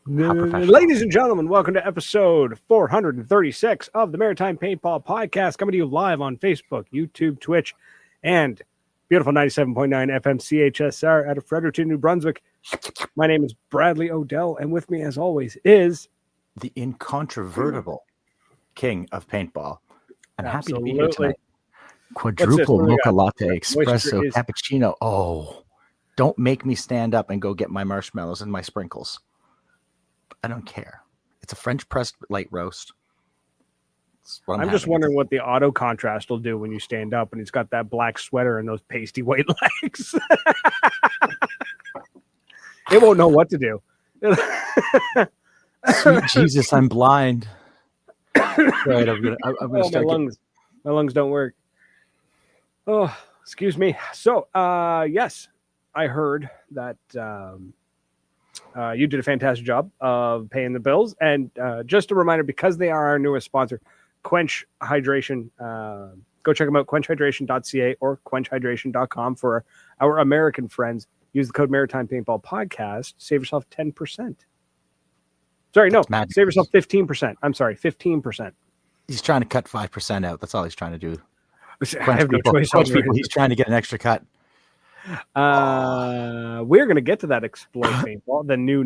Ladies and gentlemen, welcome to episode 436 of the Maritime Paintball Podcast, coming to you live on Facebook, YouTube, Twitch, and beautiful 97.9 FM CHSR out of Fredericton, New Brunswick. My name is Bradley Odell, and with me, as always, is the incontrovertible king of paintball. I'm happy to be here Absolutely. tonight. Quadruple mocha latte, espresso, Moisture is- cappuccino. Oh, don't make me stand up and go get my marshmallows and my sprinkles. I don't care. It's a French pressed light roast. I'm just wondering what the auto contrast will do when you stand up and he's got that black sweater and those pasty white legs. It won't know what to do. Sweet Jesus, I'm blind. Right, I'm gonna start. My lungs don't work. Oh, excuse me. So, yes, I heard that you did a fantastic job of paying the bills. And just a reminder, because they are our newest sponsor, Quench Hydration. Go check them out, quenchhydration.ca or quenchhydration.com for our American friends. Use the code Maritime Paintball Podcast. Save yourself 10%. Sorry, no, save yourself 15%. I'm sorry, 15%. He's trying to cut 5% out. That's all he's trying to do. I have no choice. He's trying to get an extra cut. We're going to get to that Explode Paintball, the new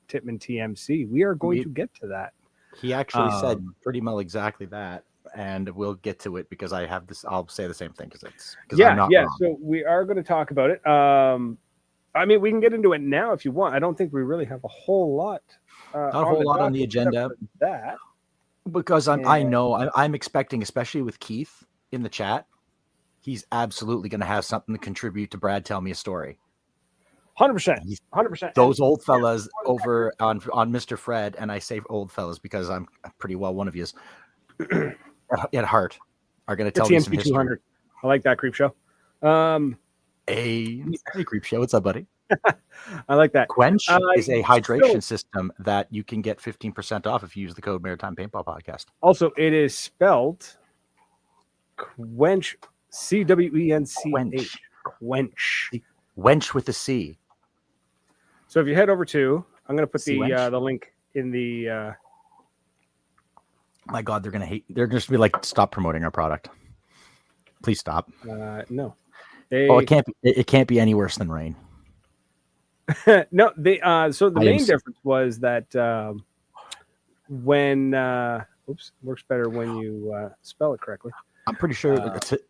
Tippmann TMC. We are going to get to that. He actually said pretty well exactly that, and we'll get to it because I have this. I'll say the same thing because I'm not wrong. So we are going to talk about it. I mean, we can get into it now if you want. I don't think we really have a whole lot. Not a whole lot on the agenda. That because I'm expecting, especially with Keith in the chat, he's absolutely going to have something to contribute to Brad Tell Me a Story. 100%. 100%. Those old fellas over on Mr. Fred, and I say old fellas because I'm pretty well one of yous at heart, are going to tell me some history. 200. I like that, Creep Show. Hey, Creep Show. What's up, buddy? I like that. Quench is a hydration system that you can get 15% off if you use the code Maritime Paintball Podcast. Also, it is spelled Quench, C-W-E-N-C-H. Quench. Wench with a C. So if you head over to, I'm going to put the link in the. My God, they're going to hate. They're just be like, stop promoting our product. Please stop. No. It can't be any worse than rain. No, so the main difference was that when works better when you spell it correctly. I'm pretty sure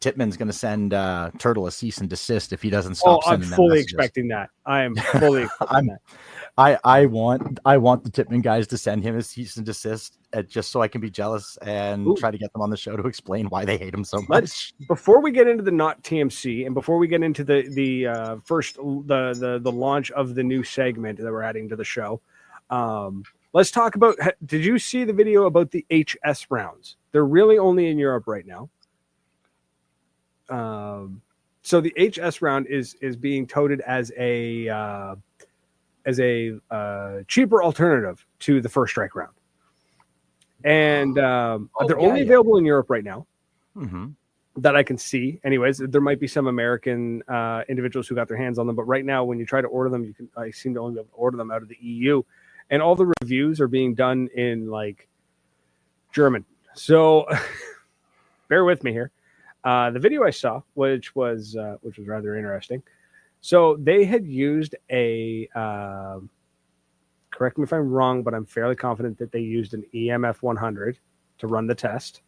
Tippmann's going to send Turtle a cease and desist if he doesn't stop sending them. I'm fully expecting that. I am fully expecting that. I want the Tippmann guys to send him a cease and desist just so I can be jealous and try to get them on the show to explain why they hate him so much. Before we get into the not TMC and before we get into the first the launch of the new segment that we're adding to the show, let's talk about. Did you see the video about the HS rounds? They're really only in Europe right now. So the HS round is being touted as a cheaper alternative to the first strike round, and they're only available in Europe right now. Mm-hmm. That I can see. Anyways, there might be some American individuals who got their hands on them, but right now, when you try to order them, I seem to only be able to order them out of the EU, and all the reviews are being done in like German. So bear with me here. The video I saw, which was rather interesting. So they had used a, correct me if I'm wrong, but I'm fairly confident that they used an EMF 100 to run the test.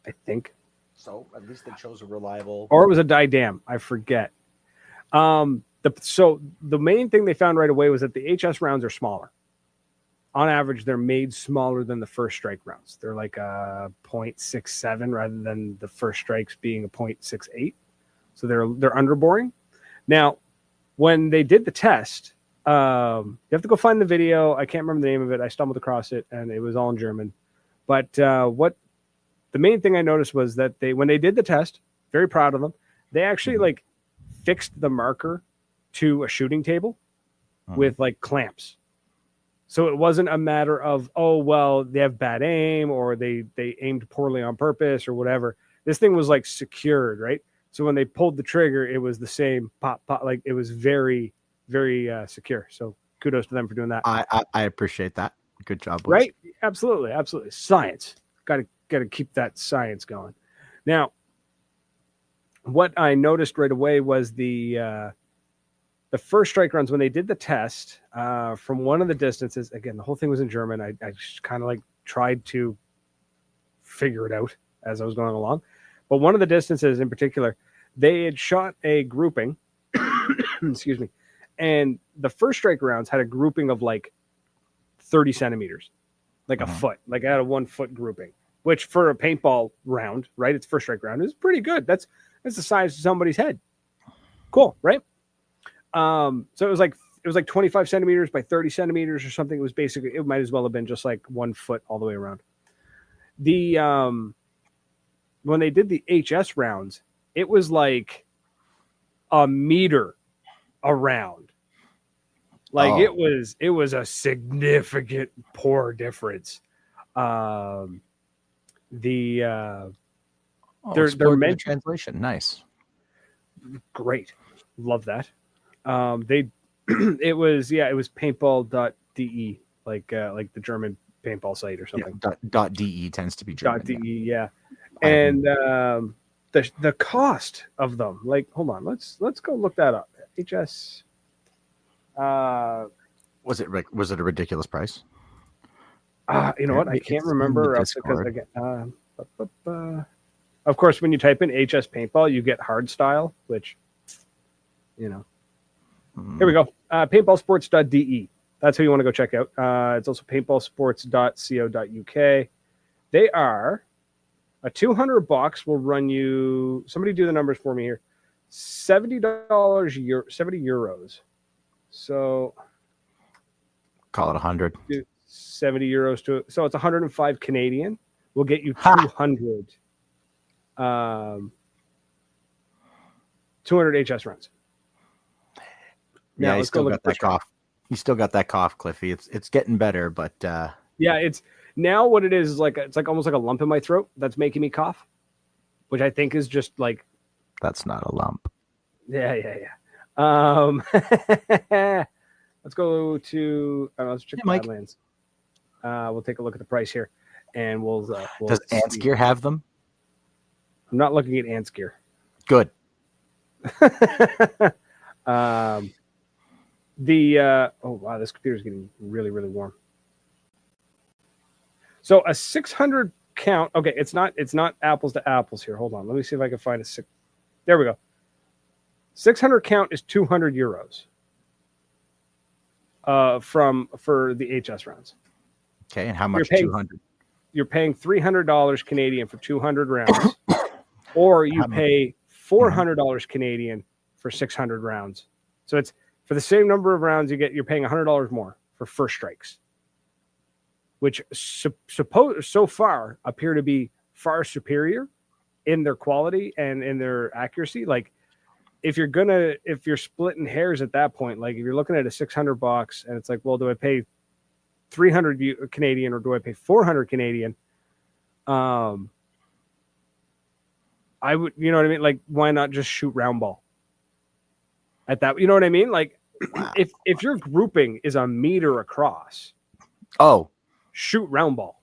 I think. So at least they chose a reliable. Or it was a die-dam. I forget. So the main thing they found right away was that the HS rounds are smaller. On average, they're made smaller than the first strike rounds. They're like a 0.67 rather than the first strikes being a 0.68. So they're underboring. Now, when they did the test, you have to go find the video. I can't remember the name of it. I stumbled across it, and it was all in German. But what the main thing I noticed was that when they did the test, very proud of them, they actually like fixed the marker to a shooting table with like clamps. So it wasn't a matter of, oh, well, they have bad aim or they aimed poorly on purpose or whatever. This thing was like secured, right? So when they pulled the trigger, it was the same pop, like it was very, very secure. So kudos to them for doing that. I appreciate that. Good job, boys. Right? Absolutely. Science. Got to keep that science going. Now, what I noticed right away was the first strike runs when they did the test from one of the distances. Again, the whole thing was in German. I just kind of like tried to figure it out as I was going along. But one of the distances in particular, they had shot a grouping, excuse me, and the first strike rounds had a grouping of like 30 centimeters, like a foot, like I had a 1 foot grouping, which for a paintball round, right? It's first strike round is pretty good. That's the size of somebody's head. Cool, right? So it was like 25 centimeters by 30 centimeters or something. It was basically, it might as well have been just like 1 foot all the way around. When they did the HS rounds, it was like a meter around. Like it was a significant poor difference. Their translation, nice, great, love that. It was paintball.de, like the German paintball site or something. Yeah, .de tends to be German. .de, yeah. And the cost of them, like, hold on, let's go look that up. HS. Was it a ridiculous price? You know what? I can't remember because again, of course, when you type in HS paintball, you get hard style, which, you know. Here we go. Paintballsports.de. That's who you want to go check out. It's also paintballsports.co.uk. They are a $200 will run you. Somebody do the numbers for me here. $70 70 euros. So call it 100. 70 euros to so it's 105 Canadian. We'll get you 200. 200 HS rounds. Now, yeah, you still got that cough. You still got that cough, Cliffy. It's getting better, but yeah, it's now what it is like. It's like almost like a lump in my throat that's making me cough, which I think is just like that's not a lump. Yeah. Let's go to let's check Badlands. We'll take a look at the price here, and we'll Does Ants Gear have them? I'm not looking at Ants Gear. Good. Oh wow, this computer's getting really, really warm. So a 600 count. Okay, it's not apples to apples here. Hold on, let me see if I can find a six. There we go. 600 count is 200 euros. For the HS rounds. Okay, and how much? 200. You're paying $300 Canadian for 200 rounds, or you pay $400 Canadian for 600 rounds. So it's for the same number of rounds you're paying $100 more for first strikes, which so far appear to be far superior in their quality and in their accuracy. Like if you're splitting hairs at that point, like if you're looking at a $600 and it's like, well, do I pay 300 Canadian or do I pay 400 Canadian? I would, you know what I mean? Like, why not just shoot round ball at that? You know what I mean? Like, wow. if your grouping is a meter across, shoot round ball.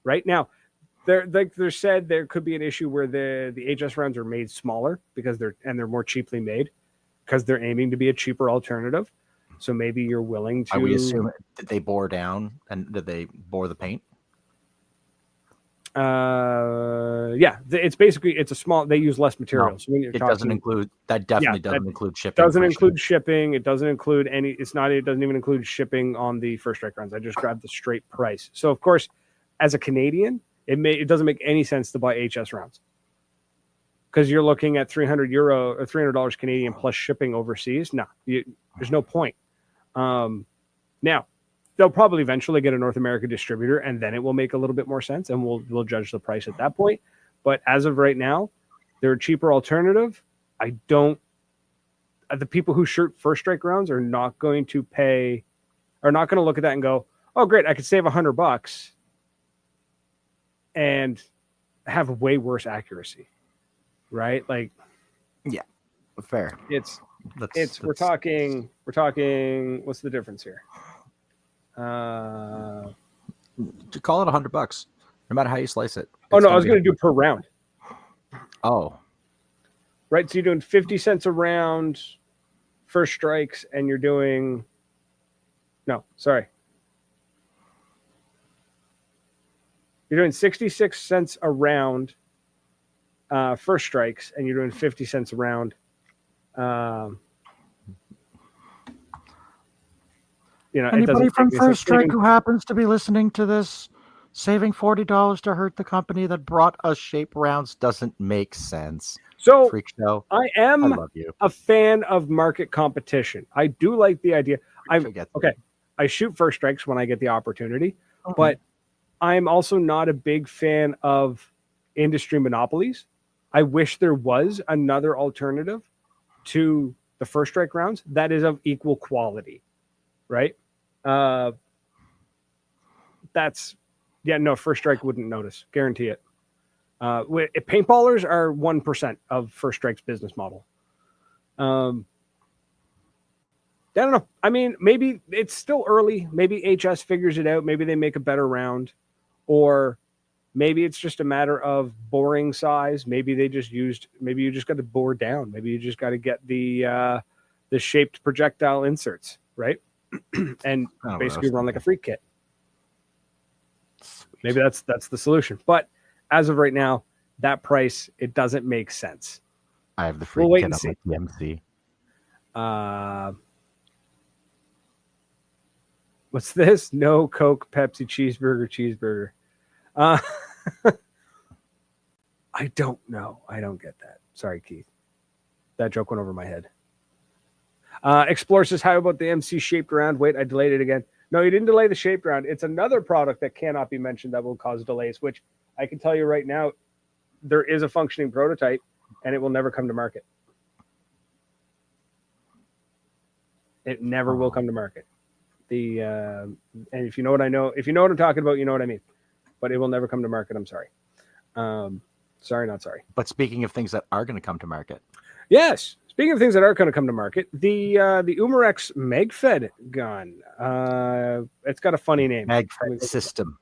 Right now, they're said there could be an issue where the HS rounds are made smaller because they're more cheaply made because they're aiming to be a cheaper alternative. So maybe you're willing to. Are we assuming that they bore down and did they bore the paint? Yeah, it's basically a small. They use less material. No, so when you're doesn't include that. Definitely doesn't include shipping. Doesn't include shipping. It doesn't include any. It doesn't even include shipping on the first strike rounds. I just grabbed the straight price. So of course, as a Canadian, it doesn't make any sense to buy HS rounds because you're looking at €300 or $300 Canadian plus shipping overseas. No, there's no point. Now they'll probably eventually get a North America distributor and then it will make a little bit more sense and we'll judge the price at that point. But as of right now, they're a cheaper alternative. The people who shoot first strike rounds are not going to look at that and go, oh great, I could save $100 and have way worse accuracy. Right? Like, yeah, fair. We're talking We're talking. What's the difference here? To call it $100, no matter how you slice it. Oh no, I was going to do per round. Oh, right. So you're doing 50 cents a round, first strikes, and you're doing. No, sorry. You're doing 66 cents a round, first strikes, and you're doing 50 cents a round. Anybody from First Strike who happens to be listening to this, saving $40 to hurt the company that brought us shape rounds doesn't make sense. So Freak show. I am a fan of market competition. I do like the idea. I shoot first strikes when I get the opportunity, but I'm also not a big fan of industry monopolies. I wish there was another alternative to the first strike rounds that is of equal quality, right? First strike wouldn't notice, guarantee it. Paintballers are 1% of First Strike's business model. I don't know. I mean, maybe it's still early. Maybe HS figures it out. Maybe they make a better round, or maybe it's just a matter of boring size. Maybe you just got to bore down. Maybe you just got to get the shaped projectile inserts, right? And basically run like a freak kit. Sweet. Maybe that's the solution. But as of right now, that price, it doesn't make sense. I have the freak kit on my TMC. What's this? No Coke, Pepsi, cheeseburger. I don't know. I don't get that. Sorry, Keith. That joke went over my head. Explore says, how about the MC shaped round? Wait, I delayed it again. No, you didn't delay the shaped round. It's another product that cannot be mentioned that will cause delays, which I can tell you right now, there is a functioning prototype and it will never come to market. It never will come to market. And if you know what I know, if you know what I'm talking about, you know what I mean. But it will never come to market. I'm sorry. Sorry, not sorry. But speaking of things that are going to come to market. Yes. Speaking of things that are going to come to market, the Umarex magfed gun. It's got a funny name. Magfed system.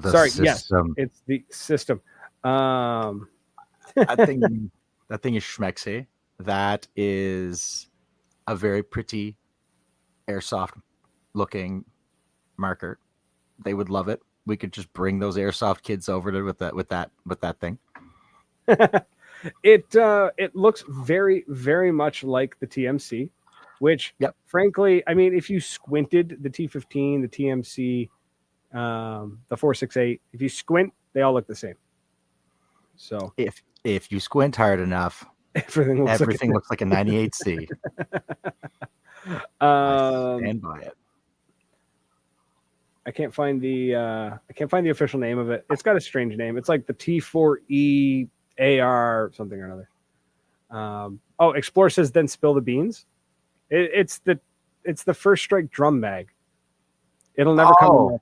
System. Yes, it's the system. That thing is schmexy. That is a very pretty airsoft looking marker. They would love it. We could just bring those airsoft kids over to with that thing. It looks very, very much like the TMC, which frankly, I mean, if you squinted the T15, the TMC, the 468, if you squint, they all look the same. So if you squint hard enough, everything looks like a 98C. I stand by it. I can't find the official name of it. It's got a strange name. It's like the T4E AR something or another. Explore says then spill the beans. It's the First Strike drum mag. It'll never come to market.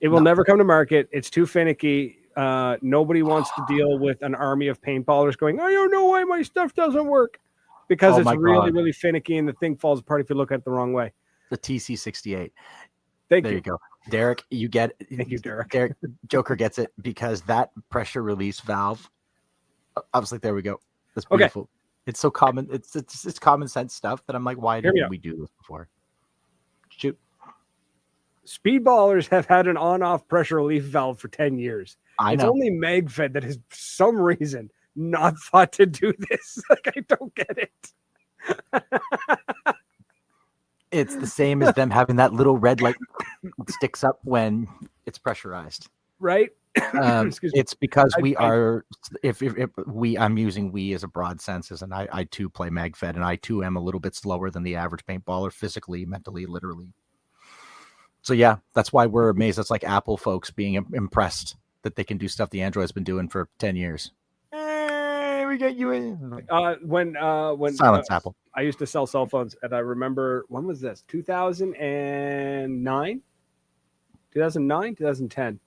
It will never come to market. It's too finicky. Nobody wants to deal with an army of paintballers going, I don't know why my stuff doesn't work. Because it's really, really finicky and the thing falls apart if you look at it the wrong way. The TC68. Thank you. There you go. Derek, you get it. Thank you, Derek. Joker gets it because that pressure release valve, obviously, there we go. That's beautiful. Okay. It's so common. It's common sense stuff that I'm like, why didn't we do this before? Shoot. Speedballers have had an on-off pressure relief valve for 10 years. It's only magfed that has, for some reason, not thought to do this. Like, I don't get it. It's the same as them having that little red light sticks up when it's pressurized. Right? It's because I'm using we as a broad sense, and I too play magfed, and I too am a little bit slower than the average paintballer physically, mentally, literally. So yeah, that's why we're amazed. That's like Apple folks being impressed that they can do stuff the Android's been doing for 10 years. Hey, we got you in. When silence Apple. I used to sell cell phones, and I remember, when was this? 2009? 2010.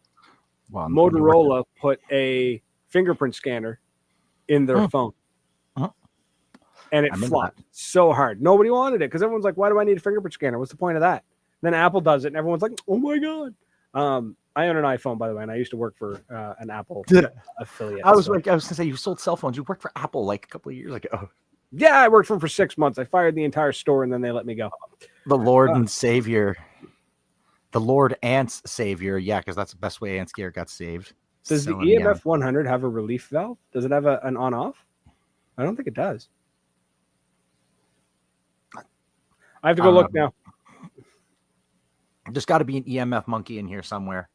Well, Motorola put a fingerprint scanner in their phone. and it flopped so hard. Nobody wanted it because everyone's like, "Why do I need a fingerprint scanner? What's the point of that?" Then Apple does it, and everyone's like, "Oh my god!" I own an iPhone, by the way, and I used to work for an Apple affiliate. I was gonna say you sold cell phones. You worked for Apple like a couple of years ago. Yeah, I worked for them for 6 months. I fired the entire store, and then they let me go. The Lord and Savior, the Lord Ant's Savior. Yeah, because that's the best way Ant's gear got saved. Does the EMF 100 have a relief valve? Does it have an on-off? I don't think it does. I have to go look now. There's got to be an EMF monkey in here somewhere.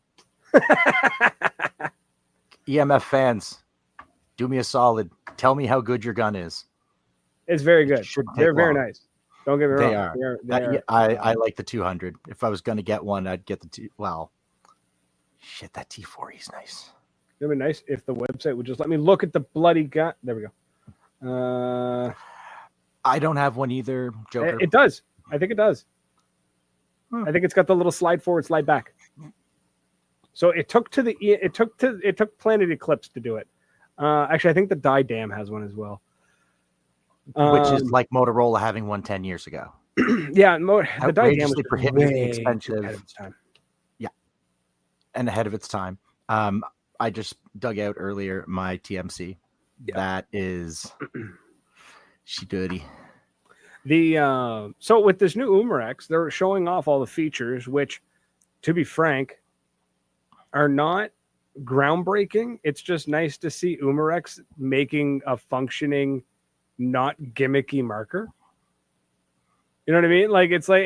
EMF fans, do me a solid. Tell me how good your gun is. It's very good. They're very nice. Don't get me wrong. They are. I like the 200. If I was going to get one, I'd get the two. Well, shit, that T40 is nice. It'd be nice if the website would just let me look at the bloody gun. There we go. I don't have one either, Joker. It does. I think it does. I think it's got the little slide forward, slide back. So it took Planet Eclipse to do it. Actually, I think the Die Dam has one as well. Which is like Motorola having one 10 years ago. Yeah, the Die Dam was prohibitively expensive. Ahead of its time. Yeah, and ahead of its time. I just dug out earlier my TMC. Yeah. That is she dirty. So with this new Umarex, they're showing off all the features, which, to be frank, are not groundbreaking. It's just nice to see Umarex making a functioning, not gimmicky marker. You know what I mean?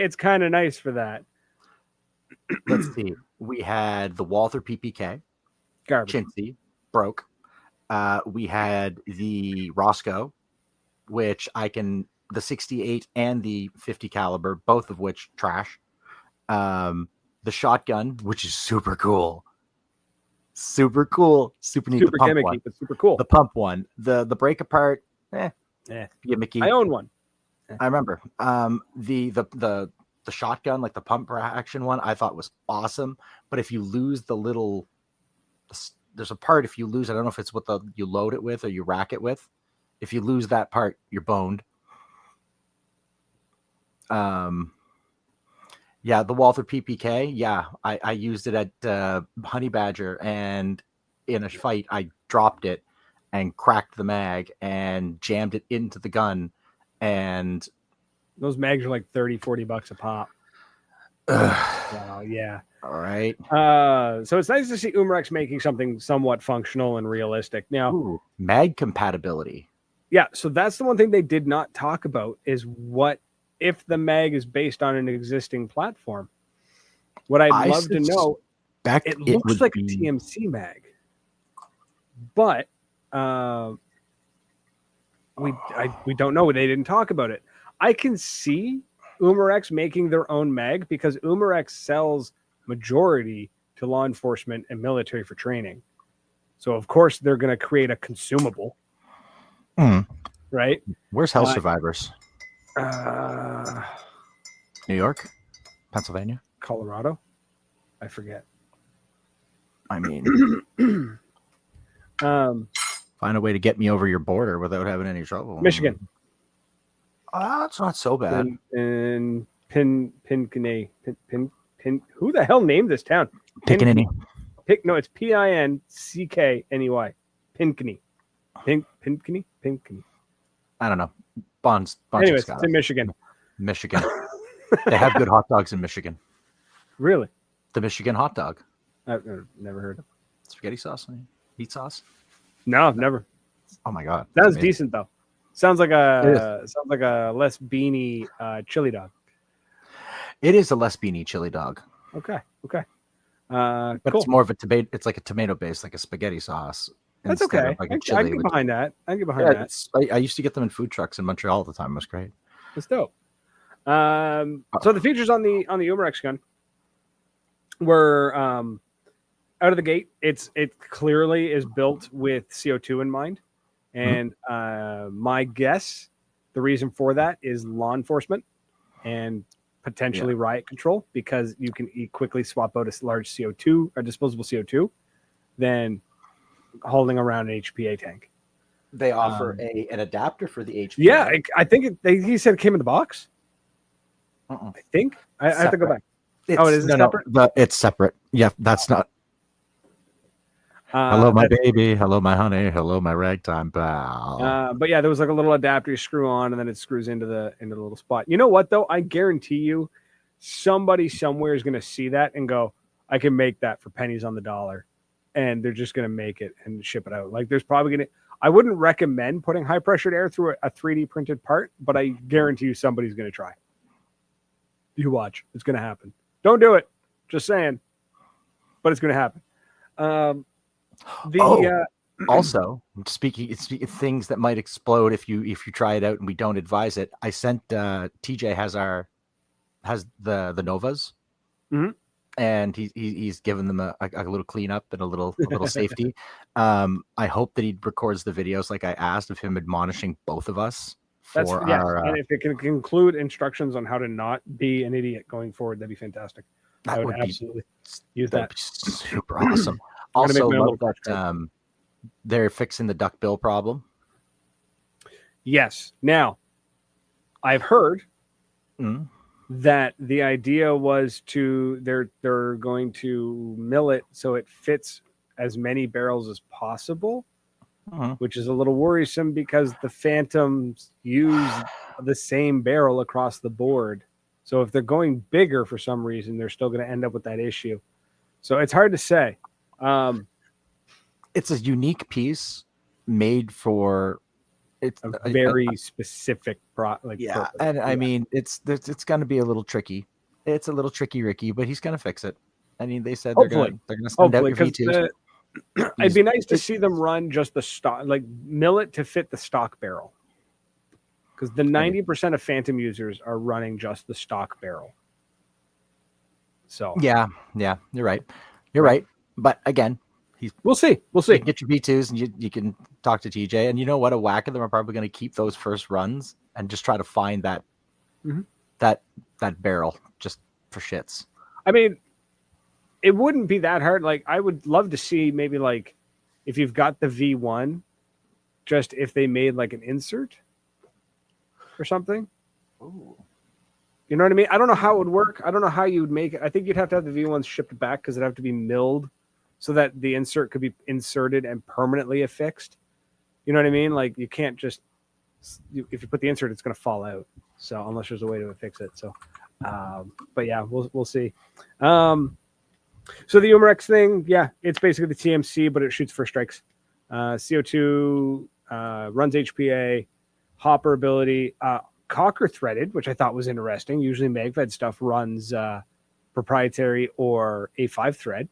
It's kind of nice for that. Let's see. We had the Walther PPK. Garbage. Chintzy. Broke. We had the Roscoe, which the 68 and the 50 caliber, both of which trash. The shotgun, which is super cool. Super cool. Super neat. Super gimmicky, but super cool. The pump one. The break apart, gimmicky. I own one. I remember. The shotgun, like the pump action one, I thought was awesome. But if you lose there's a part, if you lose, I don't know if it's what you load it with or you rack it with. If you lose that part, you're boned. Yeah, the Walther PPK. Yeah, I used it at Honey Badger, and in a fight, I dropped it and cracked the mag and jammed it into the gun. And those mags are like $30-$40 a pop. Wow, yeah. All right. So it's nice to see Umarex making something somewhat functional and realistic. Now, mag compatibility. Yeah, so that's the one thing they did not talk about is what if the mag is based on an existing platform. What I'd love to know, it looks like a TMC mag, but we don't know. They didn't talk about it. I can see Umarex making their own mag because Umarex sells majority to law enforcement and military for training. So of course they're going to create a consumable, right? Where's Hell Survivors? New York, Pennsylvania, Colorado. I forget. I mean, find a way to get me over your border without having any trouble. Michigan. It's not so bad. And Pinckney. Who the hell named this town? Pinckney. No, it's Pinckney. Pinckney. Pinckney. I don't know. Bonds. Anyways, it's in Michigan. Michigan. They have good hot dogs in Michigan. Really? The Michigan hot dog. I've never heard of spaghetti sauce, meat sauce. No, never. Oh my god, sounds decent though. Sounds like a less beany chili dog. It is a less beany chili dog. Okay. But cool. It's more of a tomato. It's like a tomato base, like a spaghetti sauce. That's okay. Like I can get behind that. I used to get them in food trucks in Montreal all the time. It was great. That's dope. So the features on the Umarex gun were out of the gate. It clearly is built with CO2 in mind, and my guess, the reason for that is law enforcement and potentially riot control, because you can quickly swap out a large CO2 or disposable CO2 than holding around an HPA tank. They offer an adapter for the HPI. Yeah, I think he said it came in the box. Uh-uh. I think I have to go back. It is separate. No, it's separate. Yeah, that's not. Hello, my baby. Hello, my honey. Hello, my ragtime pal. But yeah, there was like a little adapter you screw on, and then it screws into the little spot. You know what though? I guarantee you, somebody somewhere is going to see that and go, "I can make that for pennies on the dollar," and they're just going to make it and ship it out. Like there's probably going to. I wouldn't recommend putting high pressured air through a 3D printed part, but I guarantee you somebody's going to try. You watch, it's going to happen. Don't do it. Just saying, but it's going to happen. Also, speaking things that might explode if you try it out and we don't advise it. I sent TJ has the Novas, and he's given them a little cleanup and a little safety. I hope that he records the videos like I asked of him admonishing both of us. And if it can include instructions on how to not be an idiot going forward, that'd be fantastic. I would absolutely use that. Be super awesome. Also, love that they're fixing the duckbill problem. Yes. Now, I've heard that the idea was they're going to mill it so it fits as many barrels as possible, which is a little worrisome because the Phantoms use the same barrel across the board. So if they're going bigger for some reason, they're still going to end up with that issue. So it's hard to say. It's a unique piece made for a very specific purpose. And I mean it's going to be a little tricky. It's a little tricky, Ricky, but he's going to fix it. I mean, they said they're going to send out your V2s. It'd be nice to see them run just the stock, like mill it to fit the stock barrel, because the 90% of Phantom users are running just the stock barrel. So yeah, you're right. But again, we'll see. You can get your V2s and you can talk to TJ, and you know what? A whack of them are probably going to keep those first runs and just try to find that that barrel just for shits. I mean, it wouldn't be that hard. Like, I would love to see maybe like if you've got the V1, just if they made like an insert or something. Ooh. You know what I mean? I don't know how it would work. I don't know how you would make it. I think you'd have to have the V1s shipped back because it'd have to be milled so that the insert could be inserted and permanently affixed. You know what I mean? Like, you can't just if you put the insert, it's going to fall out. So unless there's a way to fix it. So, but yeah, we'll see. So the Umarex thing, yeah, it's basically the TMC, but it shoots first strikes. CO2 runs HPA, hopper ability, Cocker threaded, which I thought was interesting. Usually magfed stuff runs proprietary or A5 thread.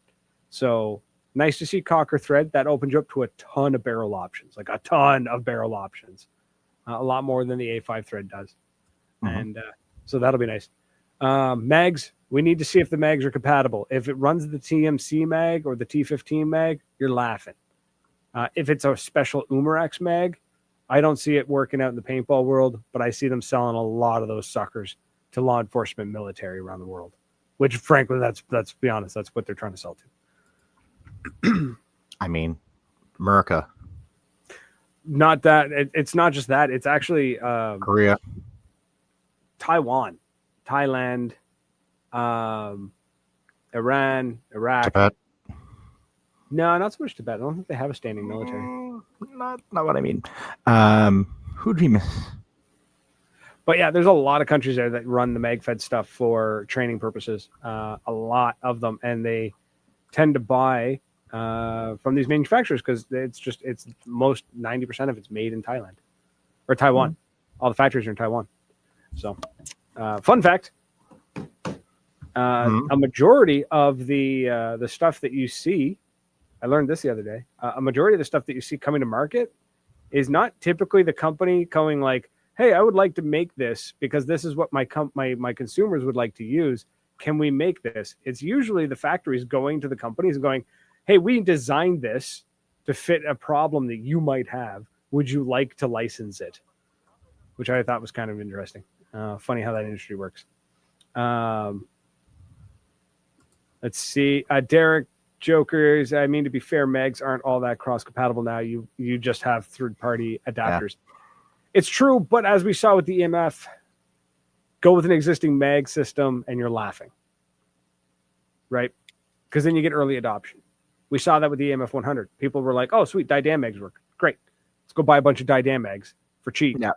So nice to see Cocker thread. That opens you up to a ton of barrel options, like a ton of barrel options, a lot more than the A5 thread does. And so that'll be nice. Mags, we need to see if the mags are compatible. If it runs the TMC mag or the T15 mag, you're laughing. If it's a special Umarex mag, I don't see it working out in the paintball world, but I see them selling a lot of those suckers to law enforcement, military around the world, which frankly, let's be honest, that's what they're trying to sell to. I mean, America. Not that it's not just that. It's actually Korea, Taiwan, Thailand, Iran, Iraq. Tibet. No, not so much Tibet. I don't think they have a standing military. Not what I mean. Who'd we miss? But yeah, there's a lot of countries there that run the magfed stuff for training purposes. A lot of them, and they tend to buy from these manufacturers because it's most 90% of it's made in Thailand or Taiwan. All the factories are in Taiwan. So, fun fact: a majority of the stuff that you see, I learned this the other day. A majority of the stuff that you see coming to market is not typically the company going like, "Hey, I would like to make this because this is what my consumers would like to use. Can we make this?" It's usually the factories going to the companies and going, "Hey, we designed this to fit a problem that you might have. Would you like to license it?" Which I thought was kind of interesting. Funny how that industry works. Let's see. Derek Jokers, I mean, to be fair, mags aren't all that cross-compatible now. You just have third-party adapters. Yeah. It's true, but as we saw with the EMF, go with an existing mag system and you're laughing, right? Because then you get early adoption. We saw that with the EMF 100. People were like, oh, sweet, Didam mags work. Great. Let's go buy a bunch of Didam mags for cheap. Yeah.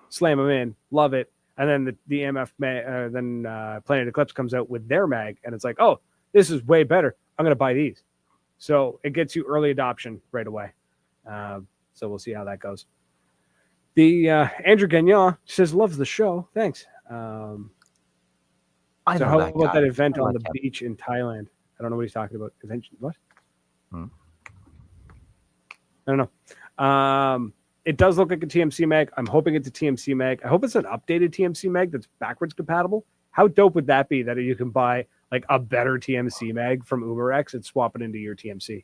Slam them in. Love it. And then the EMF, Planet Eclipse comes out with their mag, and it's like, oh, this is way better. I'm going to buy these. So it gets you early adoption right away. So we'll see how that goes. The Andrew Gagnon says, loves the show. Thanks. I know so how that about guy. that event on the beach in Thailand? I don't know what he's talking about. What? I don't know. It does look like a TMC mag. I'm hoping it's a TMC mag. I hope it's an updated TMC mag that's backwards compatible. How dope would that be that you can buy like a better TMC mag from Umarex and swap it into your TMC?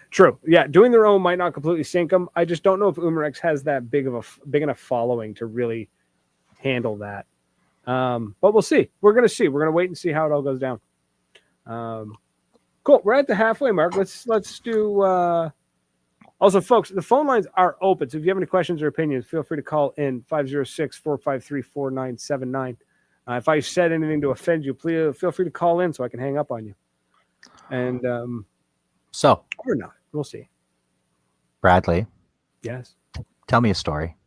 True. Yeah, doing their own might not completely sink them. I just don't know if Umarex has that big enough following to really handle that. But we'll see. We're gonna see. We're gonna wait and see how it all goes down. Cool. We're at the halfway mark. Let's do. Also, folks, the phone lines are open. So if you have any questions or opinions, feel free to call in 506-453-4979. If I said anything to offend you, please feel free to call in so I can hang up on you. And so or not, we'll see. Bradley, yes, tell me a story.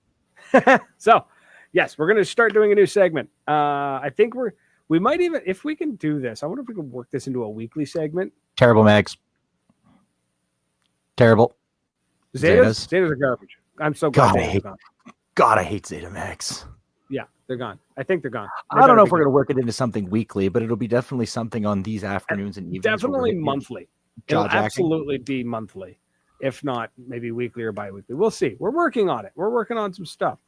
So, yes, we're going to start doing a new segment. I think we might even, if we can do this, I wonder if we can work this into a weekly segment. Terrible mags. Terrible. Zetas are garbage. I'm so glad they're gone. God, I hate Zeta mags. Yeah, they're gone. I think they're gone. I don't know if we're going to work it into something weekly, but it'll be definitely something on these afternoons and evenings. Definitely monthly. It'll absolutely be monthly, if not maybe weekly or bi-weekly. We'll see. We're working on it. We're working on some stuff.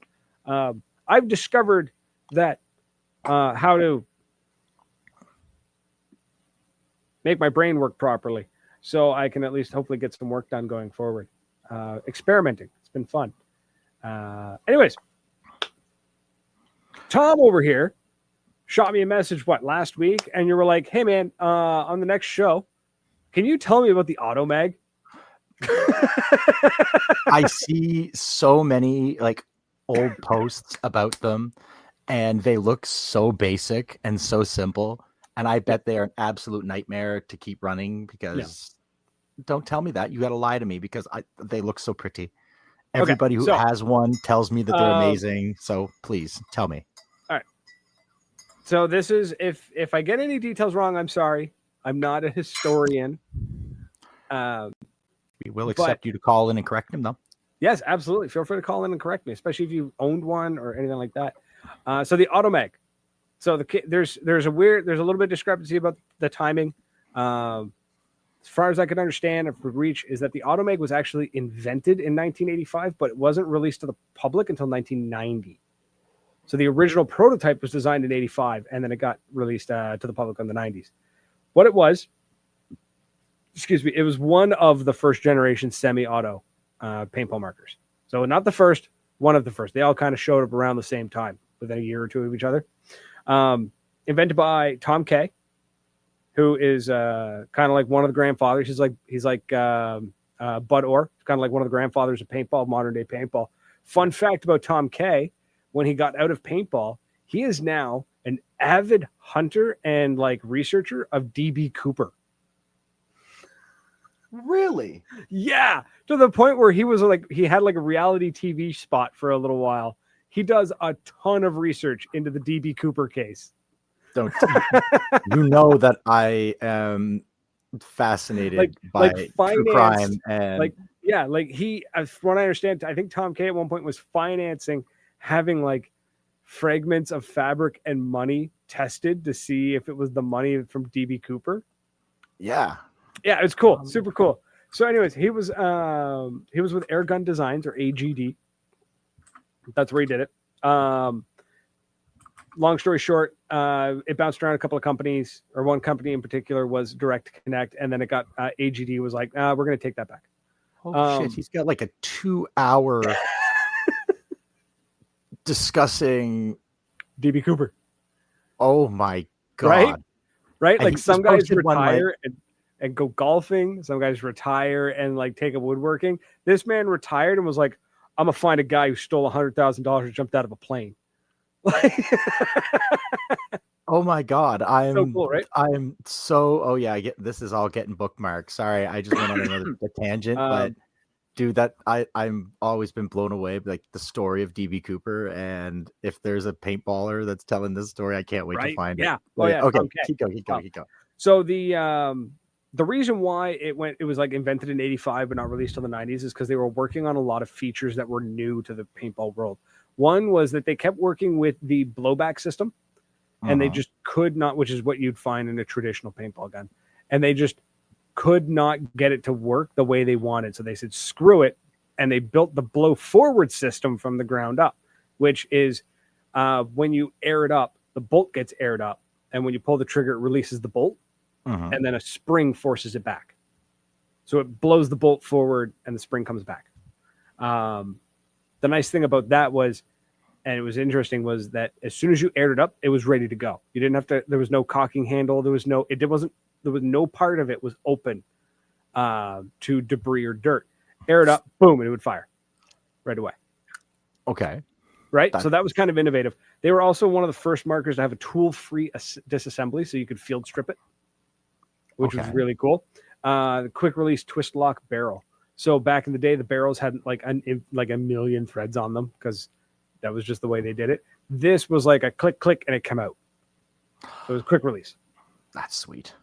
I've discovered that how to make my brain work properly so I can at least hopefully get some work done going forward. Experimenting. It's been fun. Anyways, Tom over here shot me a message, last week? And you were like, hey, man, on the next show, can you tell me about the Automag? I see so many like old posts about them, and they look so basic and so simple. And I bet they're an absolute nightmare to keep running because don't tell me that. You got to lie to me because they look so pretty. Everybody who has one tells me that they're amazing. So please tell me. All right. So this is, if I get any details wrong, I'm sorry. I'm not a historian. We will accept you to call in and correct him, though. Yes, absolutely. Feel free to call in and correct me, especially if you owned one or anything like that. So the Automag. So there's a little bit of discrepancy about the timing. As far as I can understand for Reach, is that the Automag was actually invented in 1985, but it wasn't released to the public until 1990. So the original prototype was designed in 85, and then it got released to the public in the 90s. What it was, it was one of the first generation semi-auto paintball markers. So not the first, one of the first. They all kind of showed up around the same time, within a year or two of each other. Invented by Tom Kay, who is kind of like one of the grandfathers. He's like Bud Orr, kind of like one of the grandfathers of paintball, modern day paintball. Fun fact about Tom Kay, when he got out of paintball, he is now an avid hunter and like researcher of DB Cooper. Really? Yeah, to the point where he had like a reality TV spot for a little while. He does a ton of research into the DB Cooper case. Don't you know that I am fascinated by true crime and he, from what I understand, I think Tom Kay at one point was financing having like fragments of fabric and money tested to see if it was the money from DB Cooper. Yeah, it's cool, super cool. So, anyways, he was with Airgun Designs, or AGD. That's where he did it. Long story short, it bounced around a couple of companies, or one company in particular was Direct Connect, and then it got AGD was like, we're going to take that back. Oh shit! He's got like a 2-hour discussing DB Cooper. Oh my God. Right? Like some guys retire and go golfing. Some guys retire and like take up woodworking. This man retired and was like, I'm gonna find a guy who stole $100,000 and jumped out of a plane. Oh my God. So cool, right? I'm so, oh yeah, this is all getting bookmarked. Sorry, I just went on another tangent, but dude, I'm always been blown away by like the story of DB Cooper, and if there's a paintballer that's telling this story, I can't wait to find it. Yeah. Oh yeah. Okay. Keep going. So the reason why it was like invented in 85 but not released till the 90s is because they were working on a lot of features that were new to the paintball world. One was that they kept working with the blowback system, and they just could not, which is what you'd find in a traditional paintball gun, and they just could not get it to work the way they wanted. So they said, screw it. And they built the blow forward system from the ground up, which is when you air it up, the bolt gets aired up. And when you pull the trigger, it releases the bolt. And then a spring forces it back. So it blows the bolt forward and the spring comes back. The nice thing about that was, and it was interesting, was that as soon as you aired it up, it was ready to go. You didn't have to, there was no cocking handle. There was no part of it was open to debris or dirt. Air it up, boom, and it would fire right away. Okay. Right? So that was kind of innovative. They were also one of the first markers to have a tool-free disassembly, so you could field strip it, which was really cool. The quick release twist lock barrel. So back in the day, the barrels had like a million threads on them because that was just the way they did it. This was like a click, click, and it came out. So it was a quick release. That's sweet.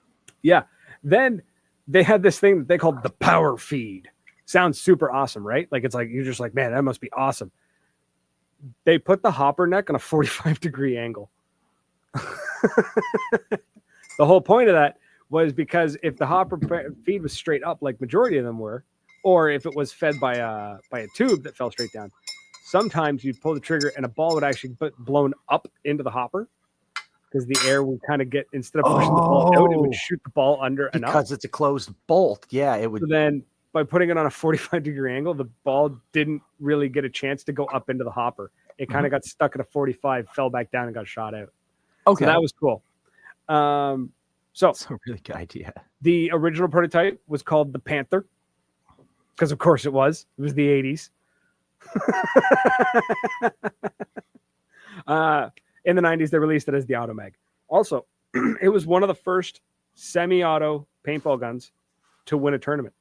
Yeah. Then they had this thing that they called the power feed. Sounds super awesome, right? Like it's like, you're just like, man, that must be awesome. They put the hopper neck on a 45-degree angle. The whole point of that was because if the hopper feed was straight up, like majority of them were, or if it was fed by a tube that fell straight down, sometimes you'd pull the trigger and a ball would actually get blown up into the hopper because the air would kind of get, instead of pushing the ball out, it would shoot the ball under and up. Because it's a closed bolt. Yeah, it would. So then by putting it on a 45-degree angle, the ball didn't really get a chance to go up into the hopper. It kind of got stuck at a 45, fell back down, and got shot out. Okay. So that was cool. So that's a really good idea. The original prototype was called the Panther because, of course, it was. It was the 80s. In the 90s, they released it as the Automag. Also, it was one of the first semi-auto paintball guns to win a tournament.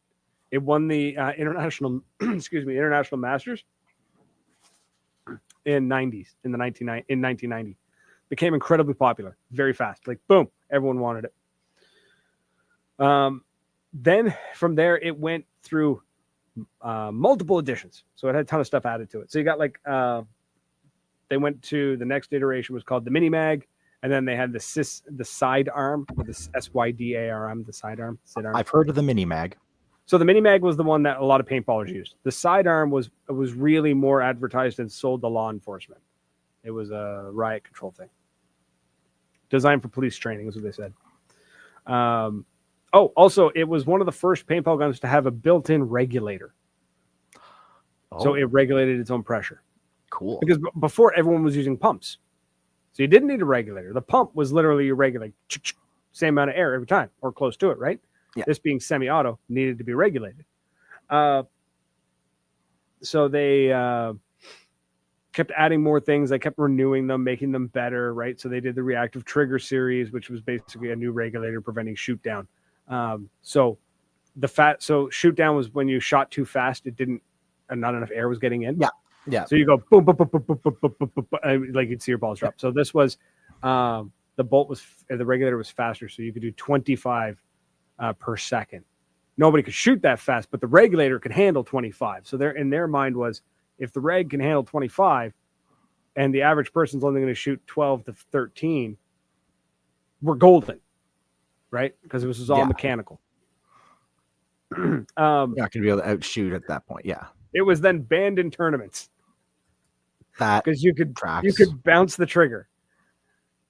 It won the international Masters in 1990. Became incredibly popular, very fast. Like boom, everyone wanted it. Then from there, it went through multiple editions, so it had a ton of stuff added to it. So you got like they went to the next iteration was called the Mini Mag, and then they had the side arm, or the SYDARM, the side arm. I've heard of the Mini Mag. So the Mini Mag was the one that a lot of paintballers used. The sidearm was really more advertised and sold to law enforcement. It was a riot control thing. Designed for police training is what they said. Also, it was one of the first paintball guns to have a built-in regulator. So it regulated its own pressure. Cool. Because before, everyone was using pumps. So you didn't need a regulator. The pump was literally your regular, same amount of air every time, or close to it, right? Yeah. This being semi-auto needed to be regulated. So they kept adding more things. They kept renewing them, making them better, right? So they did the reactive trigger series, which was basically a new regulator preventing shoot down. So shoot down was when you shot too fast, it didn't, and not enough air was getting in. Yeah. Yeah. So you go boom, boom, boom, boom, boom, boom, boom, boom, boom, like you'd see your balls drop. So this was the regulator was faster, so you could do 25 per second. Nobody could shoot that fast, but the regulator could handle 25. So in their mind was, if the reg can handle 25 and the average person's only going to shoot 12 to 13, we're golden, right? Because this was all mechanical. You're not going to be able to outshoot at that point. Yeah. It was then banned in tournaments. Because you could bounce the trigger.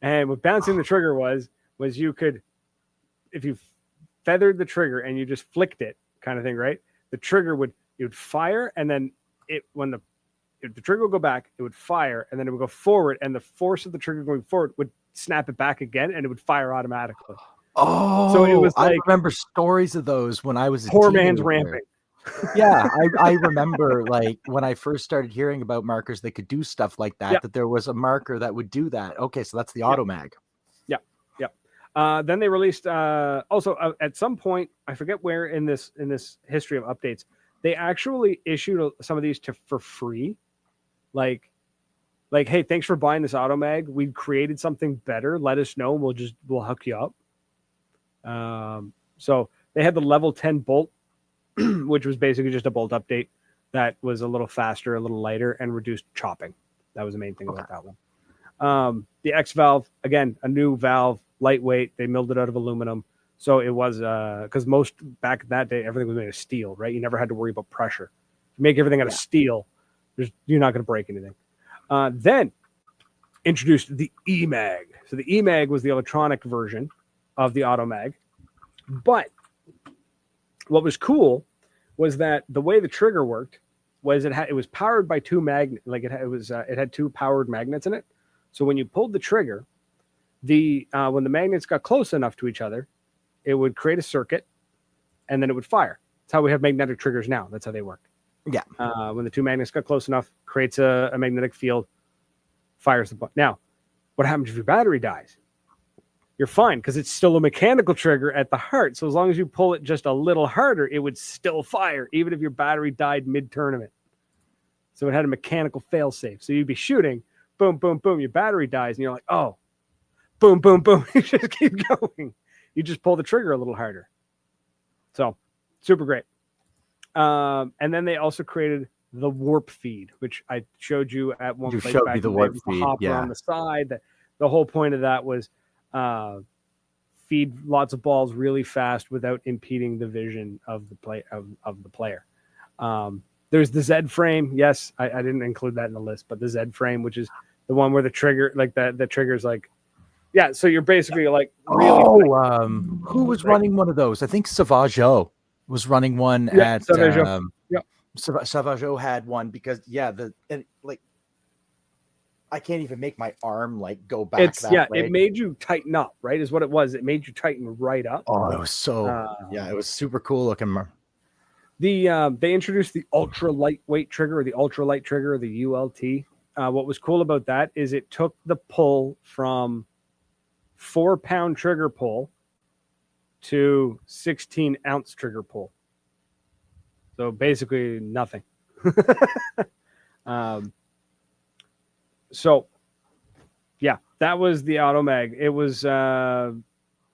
And what bouncing the trigger was you could, if you feathered the trigger and you just flicked it kind of thing, right? The trigger you'd fire, and then the trigger would go back, it would fire, and then it would go forward, and the force of the trigger going forward would snap it back again, and it would fire automatically. Oh, so it was like, I remember stories of those when I was a poor teenager. man's ramping. Yeah, I remember like when I first started hearing about markers that could do stuff like that, that there was a marker that would do that. Okay, so that's the Automag. Then they released also at some point, I forget where in this history of updates, they actually issued some of these for free. Like, hey, thanks for buying this Automag. We created something better. Let us know. We'll hook you up. So they had the level 10 bolt, which was basically just a bolt update that was a little faster, a little lighter, and reduced chopping. That was the main thing about that one. The X valve, again, a new valve, lightweight. They milled it out of aluminum. So it was because most back in that day, everything was made of steel, right? You never had to worry about pressure. If you make everything out of steel, you're not going to break anything. Then introduced the eMag. So the eMag was the electronic version of the Automag. But what was cool was that the way the trigger worked was it was powered by two magnets. Like it had two powered magnets in it. So when you pulled the trigger, when the magnets got close enough to each other, it would create a circuit, and then it would fire. That's how we have magnetic triggers now. That's how they work. Yeah. When the two magnets got close enough, creates a magnetic field, fires the button. Now, what happens if your battery dies? You're fine because it's still a mechanical trigger at the heart. So as long as you pull it just a little harder, it would still fire, even if your battery died mid-tournament. So it had a mechanical fail-safe. So you'd be shooting, boom, boom, boom, your battery dies, and you're like, oh, boom, boom, boom. You just keep going. You just pull the trigger a little harder. So super great. And then they also created the warp feed, which I showed you at one place. You showed me the warp feed, on the side. The whole point of that was feed lots of balls really fast without impeding the vision of the player. There's the Z frame. Yes, I didn't include that in the list, but the Z frame, which is the one where the trigger, like the trigger's like, yeah. So you're basically like, really. Who was running one of those? I think Savageau was running one at. Savageau. Savageau had one because I can't even make my arm like go back. Way. It made you tighten up, right? Is what it was. It made you tighten right up. Oh, it was so it was super cool looking. They introduced the ultra lightweight trigger, or the ultra light trigger, or the ULT. What was cool about that is it took the pull from 4-pound trigger pull to 16-ounce trigger pull. So basically nothing. So yeah, that was the Automag. It was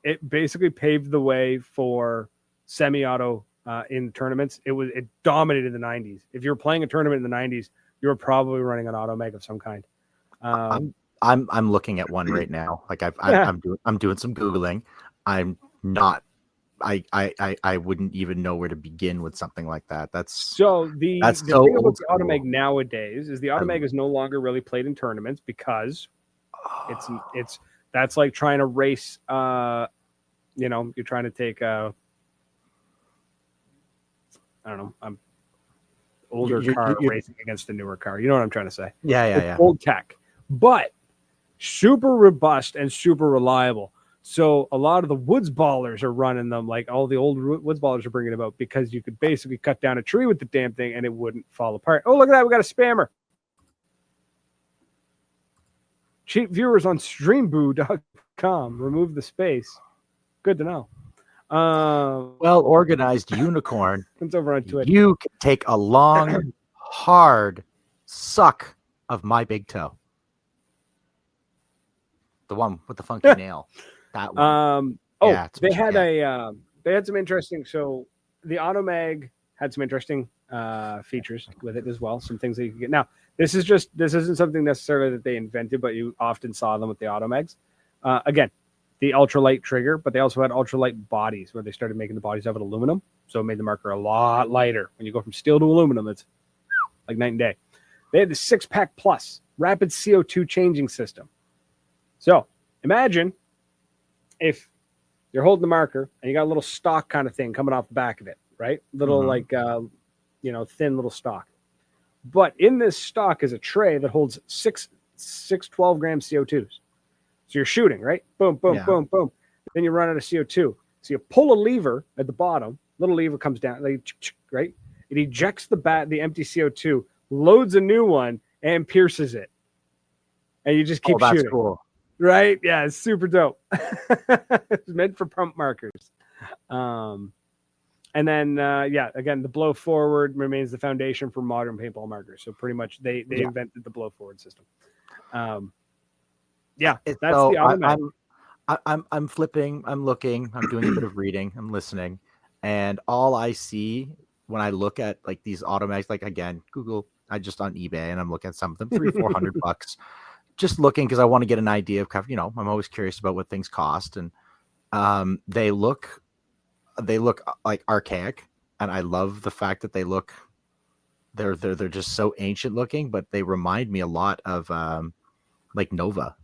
it basically paved the way for semi-auto in tournaments. It dominated the 90s. If you were playing a tournament in the 90s, you were probably running an Automag of some kind. I'm looking at one right now. Like I'm doing some Googling. I'm not. I wouldn't even know where to begin with something like that. The thing about the Automag nowadays is the Automag is no longer really played in tournaments because that's like trying to race. You're trying to take I don't know. I'm older car racing against a newer car. You know what I'm trying to say? Yeah. Old tech, but super robust and super reliable. So a lot of the woods ballers are running them, like all the old woods ballers are bringing them out, because you could basically cut down a tree with the damn thing and it wouldn't fall apart. Oh, look at that. We got a spammer. Cheap viewers on streamboo.com. Remove the space. Good to know. Well organized unicorn. It's over on Twitch. You can take a long, hard suck of my big toe. The one with the funky nail. That one. They had some interesting. So the Automag had some interesting features with it as well. Some things that you can get. Now, this isn't something necessarily that they invented, but you often saw them with the Automags. Again, the ultralight trigger, but they also had ultralight bodies where they started making the bodies out of aluminum. So it made the marker a lot lighter. When you go from steel to aluminum, it's like night and day. They had the 6-pack plus rapid CO2 changing system. So imagine if you're holding the marker and you got a little stock kind of thing coming off the back of it, right? Little thin little stock. But in this stock is a tray that holds six 12-gram CO2s. So you're shooting, right? Boom, boom, boom, boom. Then you run out of CO2. So you pull a lever at the bottom. Little lever comes down, like, right? It ejects the empty CO2, loads a new one, and pierces it. And you just keep shooting. Cool. Right? Yeah, it's super dope. It's meant for pump markers. And then, again, the blow forward remains the foundation for modern paintball markers. So pretty much they invented the blow forward system. That's the Automag. I'm flipping, I'm looking, I'm doing a bit of reading, I'm listening, and all I see when I look at like these Automags, like again, Google, I just on eBay and I'm looking at some of them, $300-400, just looking because I want to get an idea of, I'm always curious about what things cost, and they look like archaic, and I love the fact that they're just so ancient looking, but they remind me a lot of like Nova.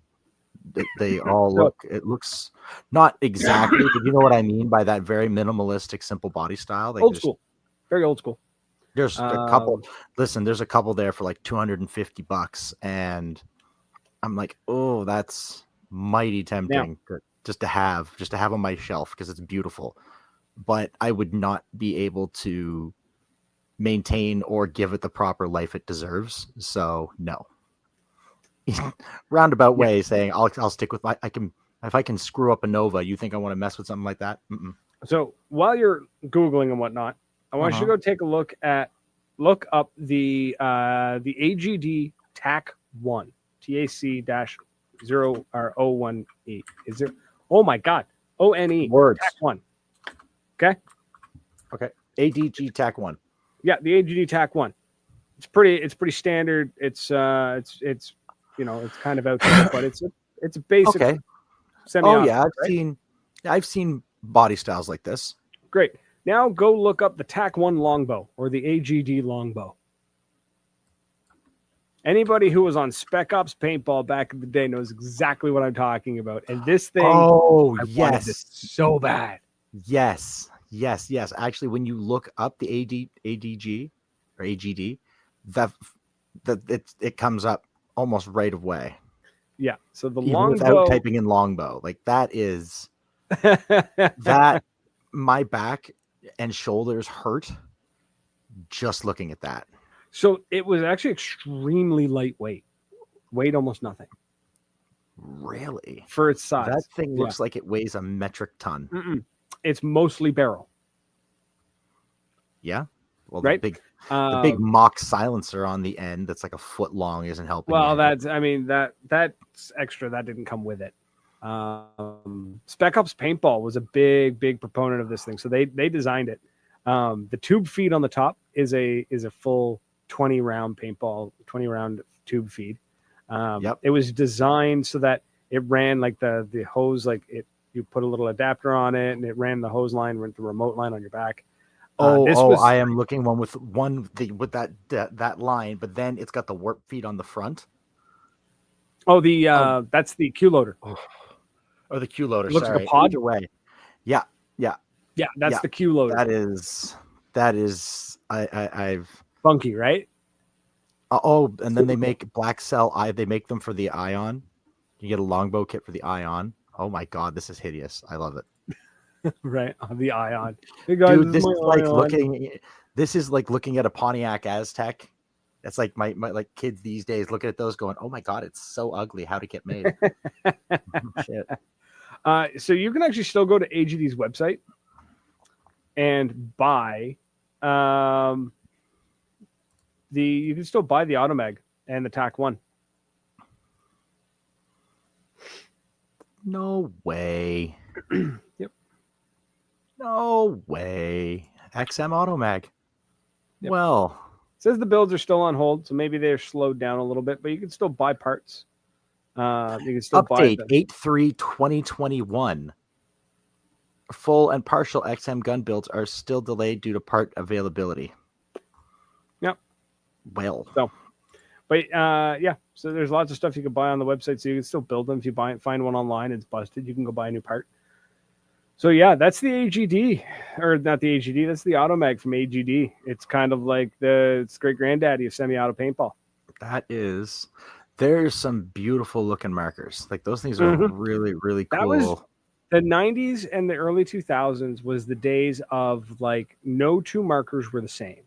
They all look, it looks not exactly, but you know what I mean by that very minimalistic, simple body style. Like old school, very old school. There's a couple. Listen, there's a couple there for like $250, and I'm like, oh, that's mighty tempting just to have on my shelf because it's beautiful. But I would not be able to maintain or give it the proper life it deserves. So no. Roundabout way saying I'll stick with if I can screw up a Nova. You think I want to mess with something like that? Mm-mm. So while you're Googling and whatnot, I want you to go take a look up the AGD Tac-One, TAC-0 Is there? Oh my God, ONE words Tac-One. Okay. ADG Tac-One. Yeah, the AGD Tac-One. It's pretty standard. It's it's kind of out there, but it's a basic semi-auto. Oh yeah, I've seen body styles like this. Great. Now go look up the Tac-One Longbow or the AGD Longbow. Anybody who was on Spec Ops Paintball back in the day knows exactly what I'm talking about. And this thing, wanted this so bad. Yes. Actually, when you look up the ADG or AGD, it comes up almost right away. Yeah. So the even Longbow, without typing in Longbow, like that is that my back and shoulders hurt just looking at that. So it was actually extremely lightweight, weighed almost nothing. Really? For its size. That thing looks like it weighs a metric ton. Mm-mm. It's mostly barrel. Yeah. Well, right. The big mock silencer on the end that's like a foot long isn't helping. Well, that's extra. That didn't come with it. Spec Ops Paintball was a big proponent of this thing, so they designed it. The tube feed on the top is a full 20 round tube feed. It was designed so that it ran like the hose, like you put a little adapter on it and it ran the hose line, went the remote line on your back. I am looking with that line, but then it's got the warp feed on the front. That's the Q loader. Or the Q loader. Looks like a pod. Either way. Yeah. That's the Q loader. That is I've funky, right? And then they make black cell they make them for the Ion. You get a Longbow kit for the Ion. Oh my God, this is hideous. I love it. Right, on the Ion. Hey guys, dude, this is like looking at a Pontiac Aztec. That's like my like kids these days looking at those going, oh my God, it's so ugly. How'd it get made? Shit. So you can actually still go to AGD's website and buy you can still buy the Automag and the Tac-One. No way. Yep. No way. XM Automag. Yep. Well, it says the builds are still on hold, so maybe they're slowed down a little bit, but you can still buy parts. You can still update buy 8/3/2021. Full and partial XM gun builds are still delayed due to part availability. Yep. Well. So there's lots of stuff you can buy on the website, so you can still build them. If you find one online, it's busted, you can go buy a new part. So yeah, that's the AGD, or not the AGD. That's the Automag from AGD. It's kind of like it's great granddaddy of semi-auto paintball. That is. There's some beautiful looking markers. Like those things are really, really cool. That was the 90s and the early 2000s was the days of like no two markers were the same,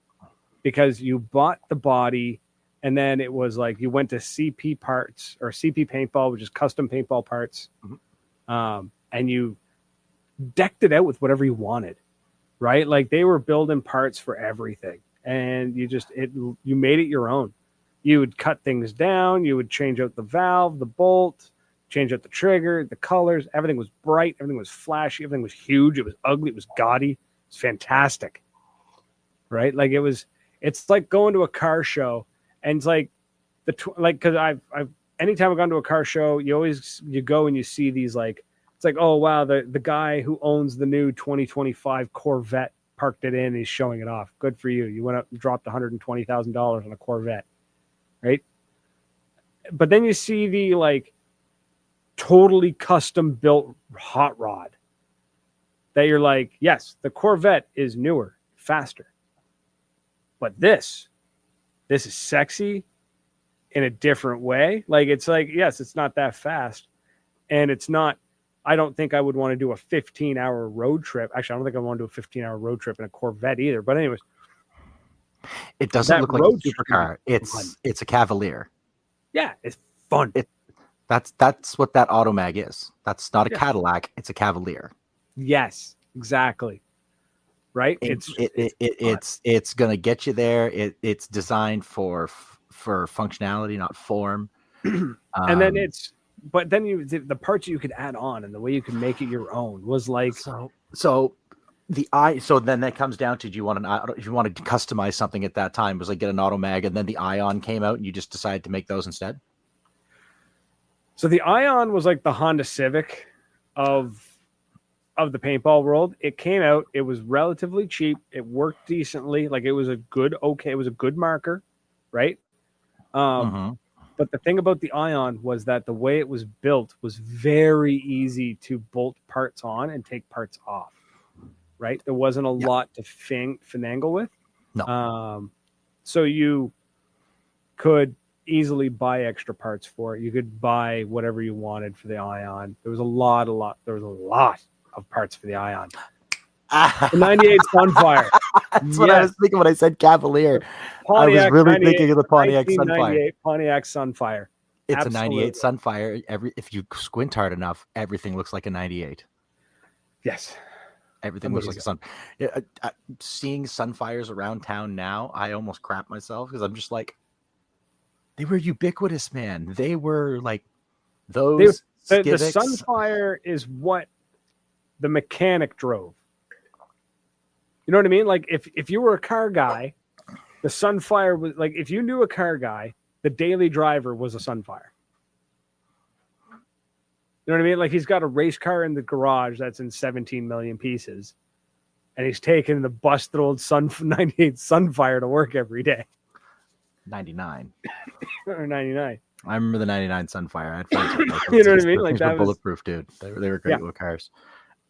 because you bought the body and then it was like you went to CP parts or CP paintball, which is custom paintball parts, and you decked it out with whatever you wanted, right? Like they were building parts for everything, and you made it your own. You would cut things down, you would change out the valve, the bolt, change out the trigger, the colors. Everything was bright, everything was flashy, everything was huge, it was ugly, it was gaudy, it's fantastic, right? Like it's like going to a car show, and it's like because I've anytime I've gone to a car show, you go and you see these, like, it's like, oh wow, the guy who owns the new 2025 Corvette parked it in and he's showing it off. Good for you. You went up and dropped $120,000 on a Corvette, right? But then you see the like totally custom built hot rod that you're like, yes, the Corvette is newer, faster, but this is sexy in a different way. Like, it's like, yes, it's not that fast, and it's not, I don't think I would want to do a 15-hour road trip. Actually, I don't think I want to do a 15-hour road trip in a Corvette either. But anyways, it doesn't look like a supercar. It's a Cavalier. Yeah, it's fun. That's what that Automag is. That's not a Cadillac. It's a Cavalier. Yes, exactly. Right. It's gonna get you there. It's designed for functionality, not form. And then but then the parts you could add on and the way you could make it your own was like so then that comes down to, if you wanted to customize something at that time, was like get an Automag, and then the Ion came out and you just decided to make those instead. So the Ion was like the Honda Civic of the paintball world. It came out, it was relatively cheap, it worked decently, like it was a good marker, right? But the thing about the Ion was that the way it was built was very easy to bolt parts on and take parts off, right? There wasn't a lot to finagle with. No. So you could easily buy extra parts for it. You could buy whatever you wanted for the Ion. There was a lot of parts for the Ion. The 98 Sunfire. That's what I was thinking when I said Cavalier. Pontiac, I was really thinking of the Pontiac Sunfire. Pontiac Sunfire. It's absolutely. A 98 Sunfire. If you squint hard enough, everything looks like a 98. Yes. Everything looks like a sun. Seeing Sunfires around town now, I almost crap myself, because I'm just like, they were ubiquitous, man. They were like those. The Sunfire is what the mechanic drove. You know what I mean? Like if you were a car guy, the Sunfire was like, if you knew a car guy, the daily driver was a Sunfire. You know what I mean? Like, he's got a race car in the garage that's in 17 million pieces, and he's taking the busted old 98 Sunfire to work every day. 99 or 99. I remember the 99 Sunfire. I had friends with those. You know what I mean? Like, that was bulletproof, dude. They were great little cars.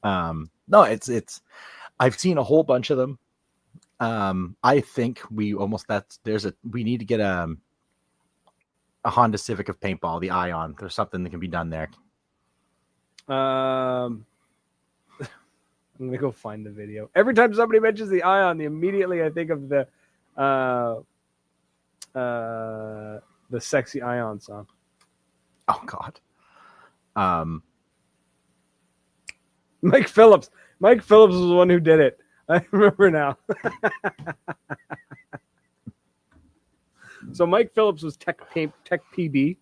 No, it's. I've seen a whole bunch of them. I think we need to get a Honda Civic of paintball, the Ion. There's something that can be done there. I'm gonna go find the video. Every time somebody mentions the Ion, immediately I think of the sexy Ion song. Oh God. Mike Phillips was the one who did it. I remember now. So Mike Phillips was TechPb.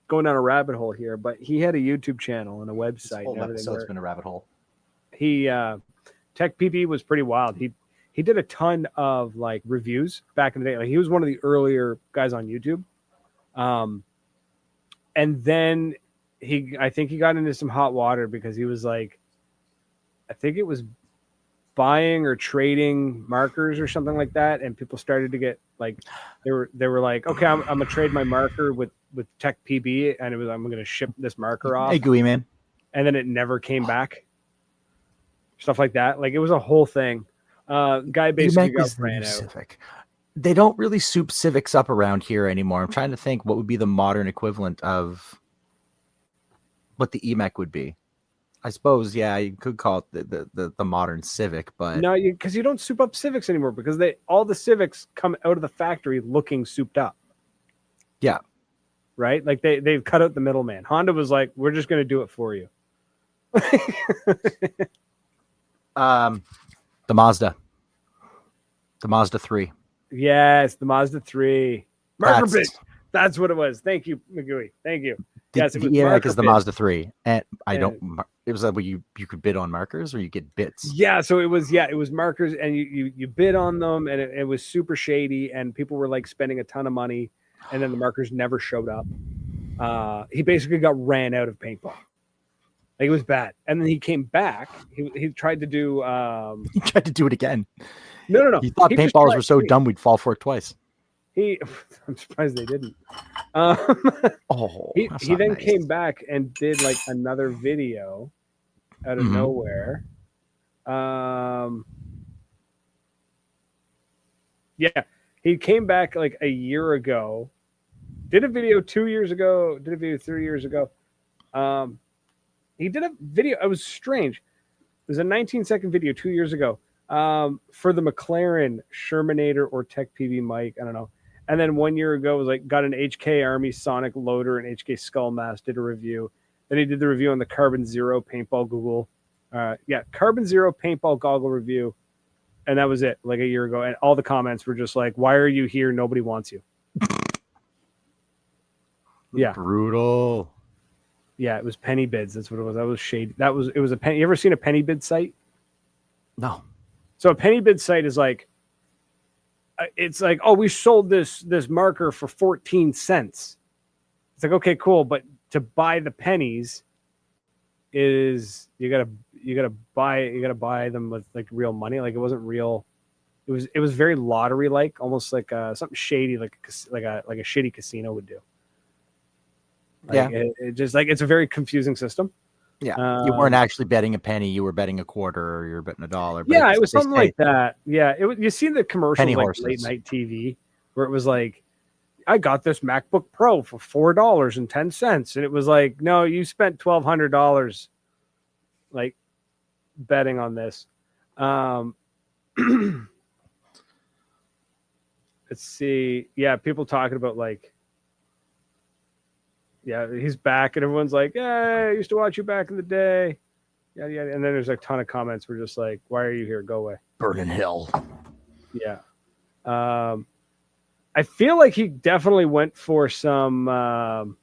Going down a rabbit hole here, but he had a YouTube channel and a website. This whole episode's been a rabbit hole. TechPb was pretty wild. He did a ton of like reviews back in the day. Like, he was one of the earlier guys on YouTube. And then I think he got into some hot water because he was like, I think it was buying or trading markers or something like that, and people started to get like, they were like, okay, I'm gonna trade my marker with TechPb, and I'm gonna ship this marker off. Hey, Gooey man. and then it never came back. Stuff like that. Like it was a whole thing. Guy basically got ran out. Civic. They don't really soup Civics up around here anymore. I'm trying to think what would be the modern equivalent of what the EMEC would be. I suppose, yeah, you could call it the modern Civic, but no, because you don't soup up Civics anymore because all the Civics come out of the factory looking souped up. Yeah, right. Like they've cut out the middleman. Honda was like, "We're just going to do it for you." The Mazda 3. Yes, the Mazda 3. Marker bit. That's what it was. Thank you, McGooey. Thank you. Yes, it was because the Mazda 3, and it was like you could bid on markers or you get bits. Yeah, so it was markers, and you bid on them, and it was super shady, and people were like spending a ton of money, and then the markers never showed up. He basically got ran out of paintball. Like it was bad, and then he came back. He tried to do. He tried to do it again. No. He thought paintballs were so dumb we'd fall for it twice. I'm surprised they didn't. He then came back and did like another video out of nowhere. Yeah, he came back like a year ago. Did a video 2 years ago. Did a video 3 years ago. He did a video. It was strange. It was a 19-second video 2 years ago for the McLaren Shermanator or TechPb mic. I don't know. And then 1 year ago was like got an HK Army Sonic loader and HK Skull Mask, did a review. Then he did the review on the Carbon Zero paintball Google. Carbon Zero paintball goggle review. And that was it, like a year ago. And all the comments were just like, "Why are you here? Nobody wants you." Yeah. Brutal. Yeah, it was penny bids. That's what it was. That was shady. It was a penny. You ever seen a penny bid site? No. So a penny bid site is like, it's like, "Oh, we sold this marker for 14 cents. It's like, okay, cool. But to buy the pennies is you gotta buy them with like real money. Like it wasn't real. It was very lottery like, almost like something shady, like a shitty casino would do. Like, yeah, it just like it's a very confusing system. Yeah, you weren't actually betting a penny; you were betting a quarter, or you were betting $1. Yeah, it was something like that. Yeah, you see the commercials like late night TV where it was like, "I got this MacBook Pro for $4.10," and it was like, "No, you spent $1,200 like betting on this." Let's see. Yeah, people talking about like. Yeah, he's back, and everyone's like, "Yeah, I used to watch you back in the day." Yeah. And then there's a ton of comments. We're just like, "Why are you here? Go away." Burn in hell. Yeah. I feel like he definitely went for some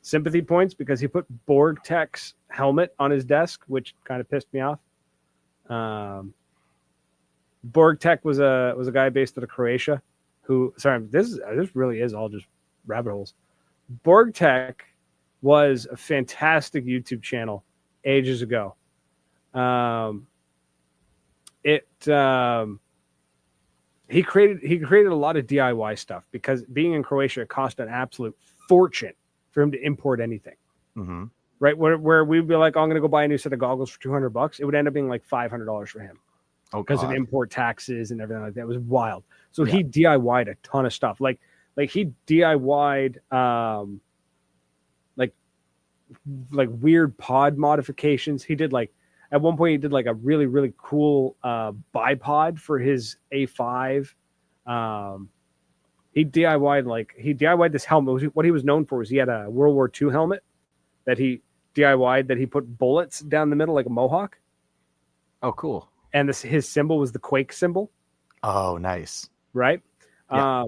sympathy points because he put Borgtech's helmet on his desk, which kind of pissed me off. Borgtech was a guy based out of Croatia who. Sorry, this really is all just rabbit holes. Borgtech was a fantastic YouTube channel ages ago. He created a lot of DIY stuff because being in Croatia, it cost an absolute fortune for him to import anything. Mm-hmm. Right, where we'd be like, "I'm going to go buy a new set of goggles for $200." It would end up being like $500 for him because of import taxes and everything like that. It was wild. So he DIY'd a ton of stuff. Like he DIY'd like weird pod modifications. He did like at one point he did like a really, really cool bipod for his A5. He DIY'd this helmet. What he was known for was he had a World War II helmet that he DIY'd that he put bullets down the middle like a mohawk. Oh, cool. And his symbol was the Quake symbol. Oh, nice. Right? Yeah.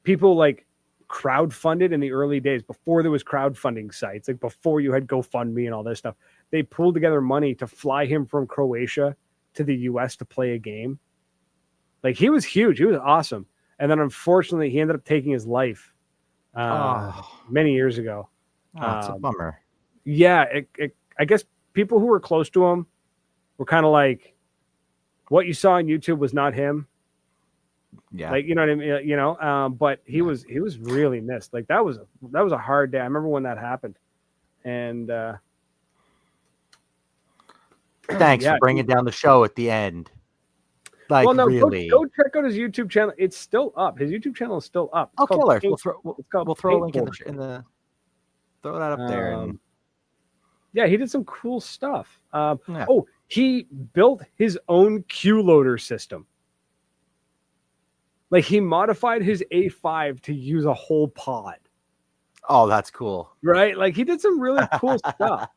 People like crowdfunded in the early days before there was crowdfunding sites, like before you had GoFundMe and all this stuff. They pulled together money to fly him from Croatia to the US to play a game. Like he was huge. He was awesome. And then unfortunately he ended up taking his life many years ago. It's a bummer. Yeah. I guess people who were close to him were kind of like, what you saw on YouTube was not him. Yeah. Like, you know what I mean? You know, but he was really missed. Like that was a hard day. I remember when that happened. And Thanks for bringing down the show at the end. Like, well, no, really, go check out his YouTube channel. It's still up. His YouTube channel is still up. It's killer. We'll throw a link in the throw that up there. And... yeah, he did some cool stuff. Oh, he built his own Q loader system. Like, he modified his A5 to use a whole pod. Oh, that's cool. Right? Like, he did some really cool stuff.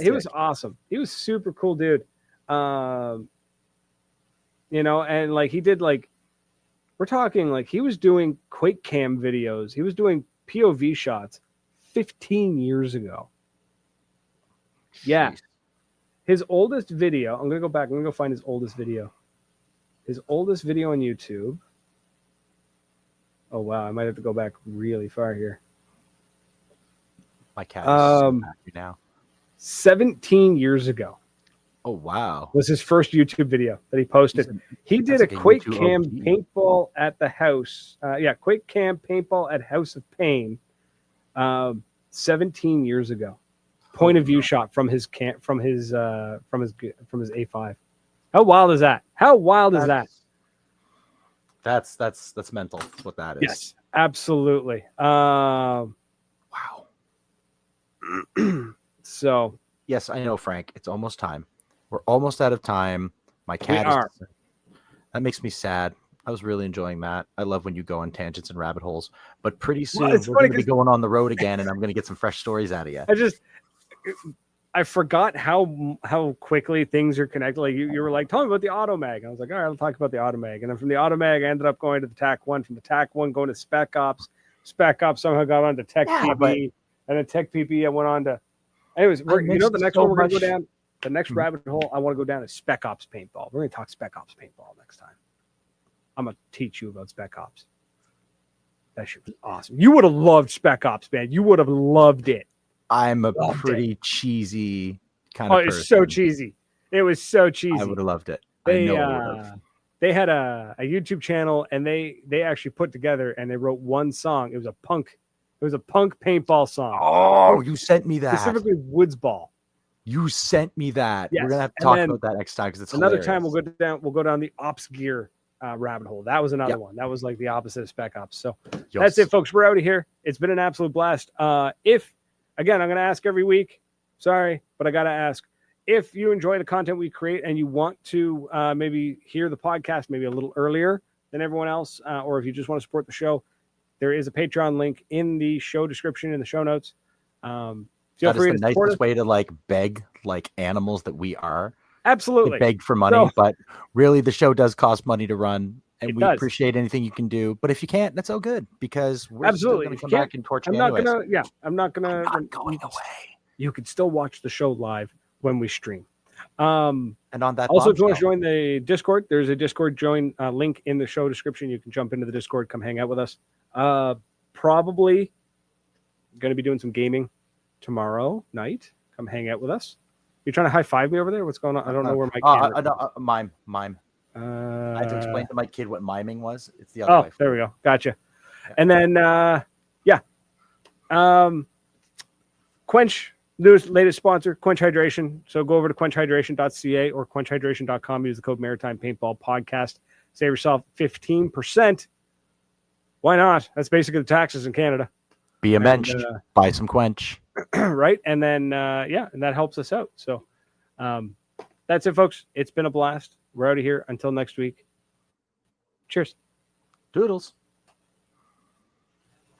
He was awesome. He was super cool, dude. You know, and like he did, like, we're talking like he was doing Quake Cam videos. He was doing POV shots 15 years ago. Yeah. His oldest video, I'm going to go back. I'm going to go find his oldest video. His oldest video on YouTube. Oh, wow. I might have to go back really far here. My cat is so happy now. 17 years ago. Oh, wow. Was his first YouTube video that he posted. He did a Quake Cam paintball at the house. Quake Cam paintball at House of Pain 17 years ago. Point of view shot from his A5. How wild is that? How wild is that? That's mental. That's what that is. Yes, absolutely. Wow. So, yes, I know, Frank. It's almost time. We're almost out of time. My cat is... That makes me sad. I was really enjoying that. I love when you go on tangents and rabbit holes. But pretty soon we're going to be going on the road again, and I'm going to get some fresh stories out of you. I forgot how quickly things are connected. Like you were like, tell me about the Automag. I was like, all right, I'll talk about the Automag. And then from the Automag, I ended up going to the Tac-One. From the Tac-One, going to Spec Ops. Spec Ops somehow got on to TechPb. And then TechPb, I went on to... Anyways, the next one we're going to go down... The next rabbit hole I want to go down is Spec Ops Paintball. We're going to talk Spec Ops Paintball next time. I'm going to teach you about Spec Ops. That shit was awesome. You would have loved Spec Ops, man. You would have loved it. I'm a pretty cheesy kind of person. It's so cheesy. It was so cheesy. I would have loved it. They had a YouTube channel, and they actually put together and they wrote one song. It was a punk paintball song. Oh, you sent me that. Specifically Woods Ball. You sent me that. Yes. We're gonna have to talk about that next time because it's another hilarious. time we'll go down the Ops Gear rabbit hole. That was another one. That was like the opposite of Spec Ops. So that's it, folks. We're out of here. It's been an absolute blast. If again, I'm gonna ask every week. Sorry, but I gotta ask. If you enjoy the content we create and you want to maybe hear the podcast maybe a little earlier than everyone else, or if you just want to support the show, there is a Patreon link in the show description in the show notes. That is the nicest way to like beg like animals that we are. Absolutely. Beg for money, but really the show does cost money to run, and we appreciate anything you can do. But if you can't, that's all good because we're still going to come back and torch you anyways. I'm not going away. You can still watch the show live when we stream. And on that, also, if you want to join the Discord, there's a Discord join link in the show description. You can jump into the Discord, come hang out with us. Probably going to be doing some gaming tomorrow night. Come hang out with us. You're trying to high five me over there? What's going on? I don't know where my camera mime. I had to explain to my kid what miming was. It's the other way. There we go. Gotcha. Yeah. And then Quench, latest sponsor, Quench Hydration. So go over to quenchhydration.ca or quenchhydration.com. Use the code Maritime Paintball Podcast. Save yourself 15%. Why not? That's basically the taxes in Canada. Be a mensch. Buy some Quench. Right. And then, and that helps us out. So that's it, folks. It's been a blast. We're out of here. Until next week. Cheers. Doodles.